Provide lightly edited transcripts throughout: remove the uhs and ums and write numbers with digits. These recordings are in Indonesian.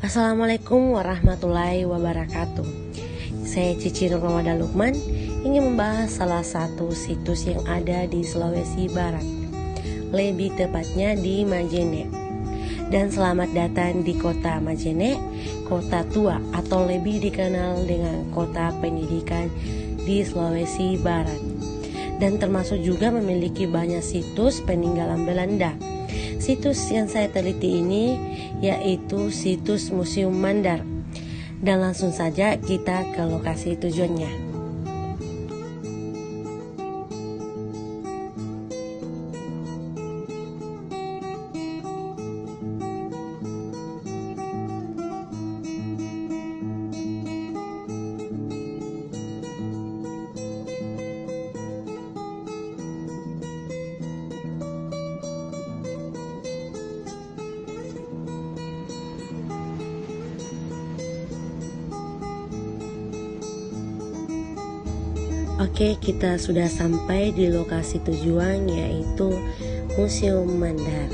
Assalamualaikum warahmatullahi wabarakatuh. Saya Cici Nurmawada Lukman ingin membahas salah satu situs yang ada di Sulawesi Barat, lebih tepatnya di Majene. Dan selamat datang di kota Majene, kota tua atau lebih dikenal dengan kota pendidikan di Sulawesi Barat. Dan termasuk juga memiliki banyak situs peninggalan Belanda. Situs yang saya teliti ini yaitu situs Museum Mandar. Dan langsung saja kita ke lokasi tujuannya. Oke, kita sudah sampai di lokasi tujuan yaitu Museum Mandar.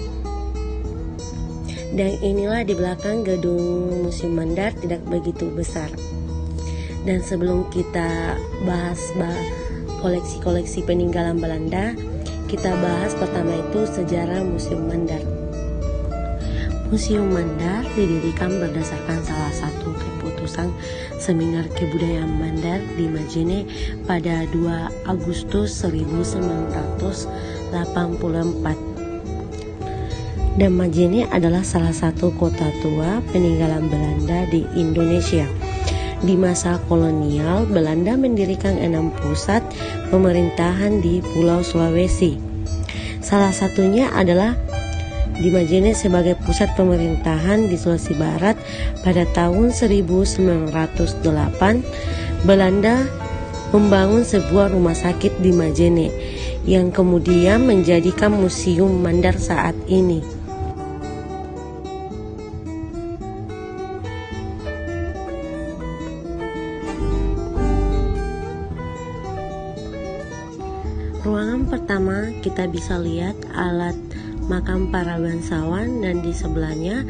Dan inilah di belakang gedung Museum Mandar tidak begitu besar. Dan sebelum kita bahas koleksi-koleksi peninggalan Belanda, kita bahas pertama itu sejarah Museum Mandar. Museum Mandar didirikan berdasarkan salah satu keputusan Seminar Kebudayaan Mandar di Majene pada 2 Agustus 1984. Dan Majene adalah salah satu kota tua peninggalan Belanda di Indonesia. Di masa kolonial, Belanda mendirikan 6 pusat pemerintahan di Pulau Sulawesi. Salah satunya adalah di Majene sebagai pusat pemerintahan di Sulawesi Barat. Pada tahun 1908, Belanda membangun sebuah rumah sakit di Majene yang kemudian menjadikan Museum Mandar saat ini. Ruangan pertama kita bisa lihat alat makam para bangsawan, dan di sebelahnya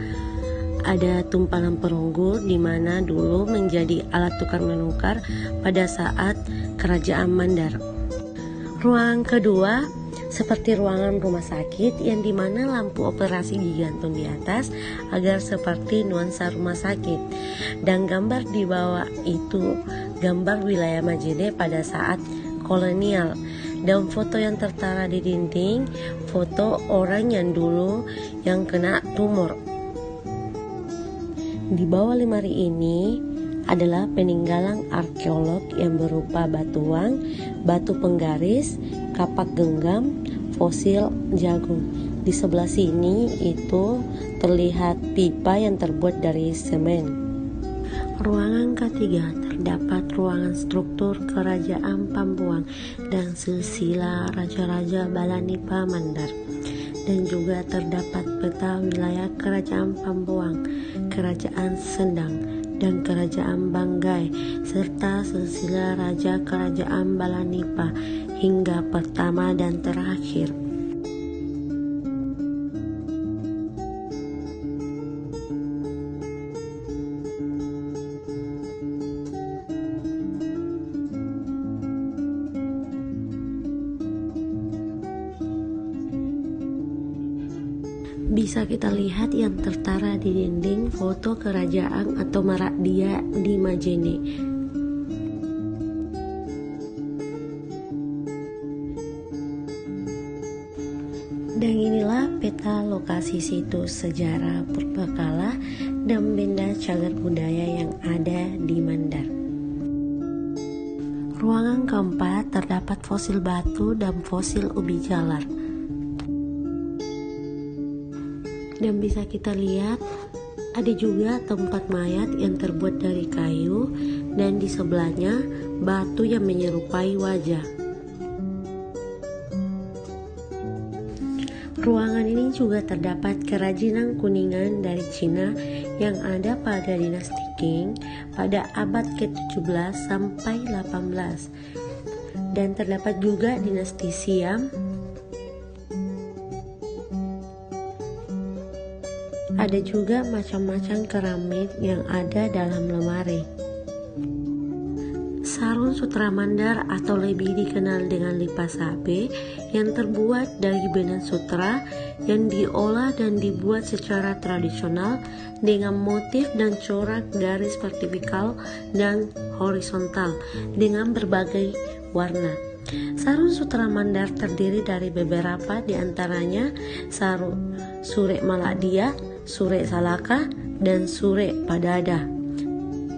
ada tumpalan perunggu di mana dulu menjadi alat tukar menukar pada saat kerajaan Mandar. Ruangan kedua seperti ruangan rumah sakit yang dimana lampu operasi digantung di atas agar seperti nuansa rumah sakit, dan gambar di bawah itu gambar wilayah Majene pada saat kolonial. Dan foto yang tertara di dinding, foto orang yang dulu yang kena tumor. Di bawah lemari ini adalah peninggalan arkeolog yang berupa batuan, batu penggaris, kapak genggam, fosil jagung. Di sebelah sini itu terlihat pipa yang terbuat dari semen. Ruangan ketiga terdapat ruangan struktur Kerajaan Pambuang dan silsilah Raja-Raja Balanipa Mandar, dan juga terdapat peta wilayah Kerajaan Pambuang, Kerajaan Sendang, dan Kerajaan Banggai, serta silsilah Raja Kerajaan Balanipa hingga pertama dan terakhir. Bisa kita lihat yang tertara di dinding foto kerajaan atau Marakdia di Majene. Dan inilah peta lokasi situs sejarah purbakala dan benda cagar budaya yang ada di Mandar. Ruangan keempat terdapat fosil batu dan fosil ubi jalar. Dan bisa kita lihat ada juga tempat mayat yang terbuat dari kayu, dan di sebelahnya batu yang menyerupai wajah. Ruangan ini juga terdapat kerajinan kuningan dari Cina yang ada pada dinasti Qing pada abad ke-17 sampai 18. Dan terdapat juga dinasti Siam Ada juga macam-macam keramik yang ada dalam lemari. Sarung sutra mandar atau lebih dikenal dengan lipa sabe yang terbuat dari benang sutra yang diolah dan dibuat secara tradisional dengan motif dan corak garis vertikal dan horizontal dengan berbagai warna. Sarung sutra mandar terdiri dari beberapa diantaranya sarung surek maladia, surek salaka, dan surek padada,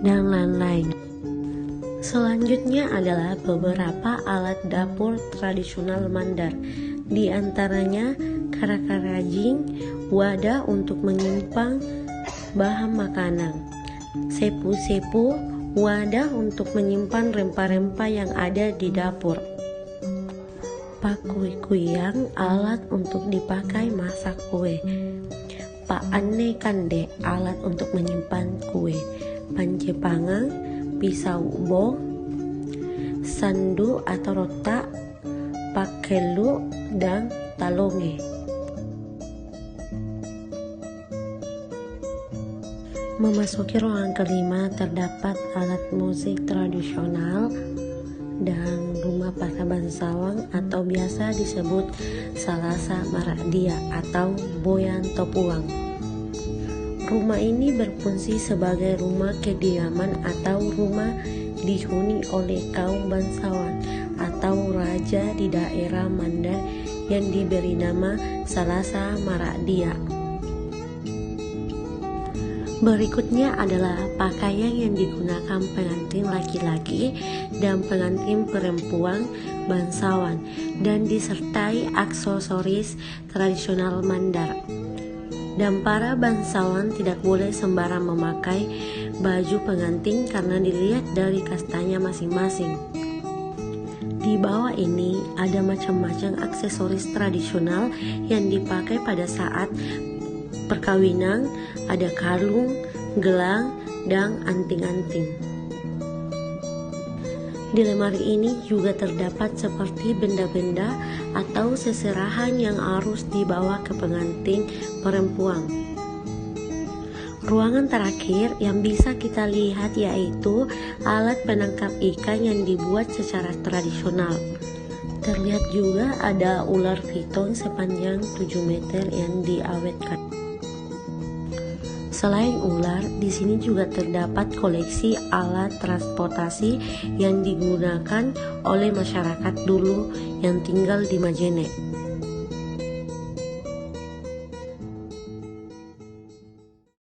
dan lain-lain. Selanjutnya adalah beberapa alat dapur tradisional Mandar, di antaranya karakarajing, wadah untuk menyimpan bahan makanan, sepu-sepu, wadah untuk menyimpan rempah-rempah yang ada di dapur, pakui-kuyang, alat untuk dipakai masak kue, pak ane kande, alat untuk menyimpan kue, panjepangang, pisau bong, sandu atau rotak, pakelu, dan talonge. Memasuki ruangan kelima terdapat alat musik tradisional dan rumah para bangsawan atau biasa disebut salasa maradia atau boyan topuang. Rumah ini berfungsi sebagai rumah kediaman atau rumah dihuni oleh kaum bangsawan atau raja di daerah Mandar yang diberi nama Salasa Maradia. Berikutnya adalah pakaian yang digunakan pengantin laki-laki dan pengantin perempuan bangsawan dan disertai aksesoris tradisional Mandar. Dan para bangsawan tidak boleh sembarang memakai baju pengantin karena dilihat dari kastanya masing-masing. Di bawah ini ada macam-macam aksesoris tradisional yang dipakai pada saat perkawinan, ada kalung, gelang, dan anting-anting. Di lemari ini juga terdapat seperti benda-benda atau seserahan yang harus dibawa ke pengantin perempuan. Ruangan terakhir yang bisa kita lihat yaitu alat penangkap ikan yang dibuat secara tradisional. Terlihat juga ada ular piton sepanjang 7 meter yang diawetkan. Selain ular, di sini juga terdapat koleksi alat transportasi yang digunakan oleh masyarakat dulu yang tinggal di Majene.